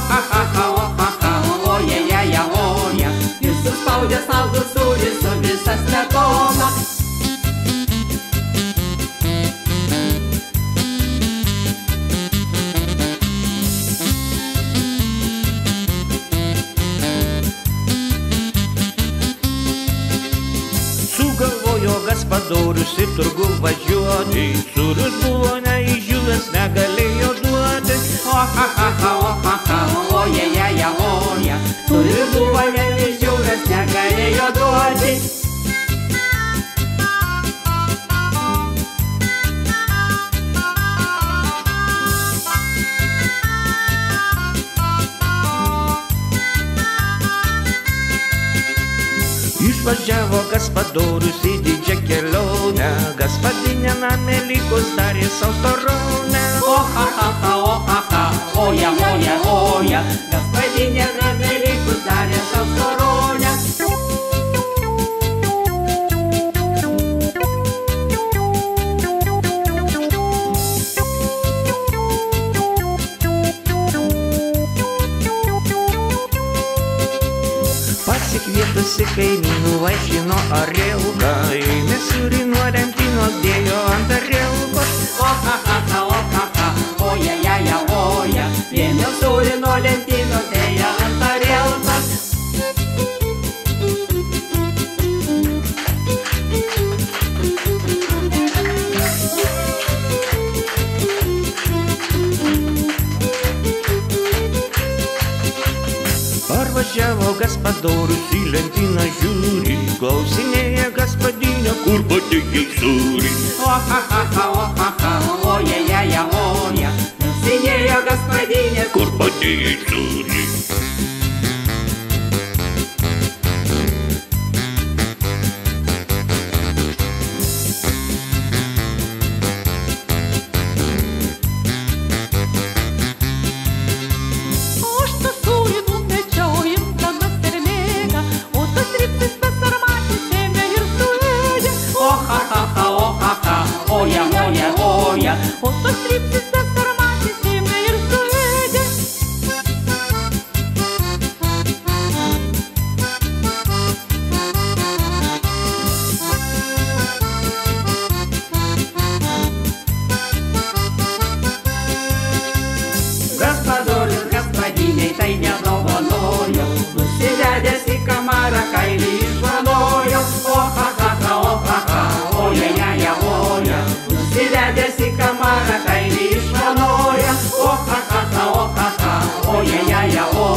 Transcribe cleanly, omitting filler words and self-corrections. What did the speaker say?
ha ha ha, o ha ha, oje, jeje, oje. Ir suspaudė saldų sūrį su visa smetona. Sugalvojo Gaspadorius į turgų važiuoti, sūrius buvo neišdžiūvęs, negalėjo duoti. O ha ha ha, o ha ha, oje, jeje, oje. Sūris buvo neišdžiūvęs, negalėjo duoti. Išvažiavo Gaspadorius į didžią kelionę, Gaspadinė name likus darė sau storonę. O ha ha ha, o ha ha, oje, oje, oje. Gaspadinė name likus darė sau storonę. Pasikvietusi kaimynų vaišino arielką, ėmė sūrį nuo lentynos, dėjo ant arielkos. O ha ha ha, o ha ha, oje, jeje, oje. Ėmė sūrį nuo lentynos, dėjo ant arielkos. Parvažiavo Gaspadorius į lentyną žiūri, klausinėja Gaspadinę, kur padėjai sūrį. O ha ha ha, o ha ha, oje, jeje, oje. Klausinėjo Gaspadinė, Kur padėjai sūrį. oje, oje, oje. O tos trypsis tas sarmatis ėmė ir suėdė. Gaspadorius Gaspadinei tai nedovanojo, nusivedęs į kamarą kailį išvanojo. O ha ha ha, o ha ha, oje, jaja, oje. Nusivedęs į kamarą kailį išvanojo. O ha ha ha, o ha ha, oje, jaja, oje.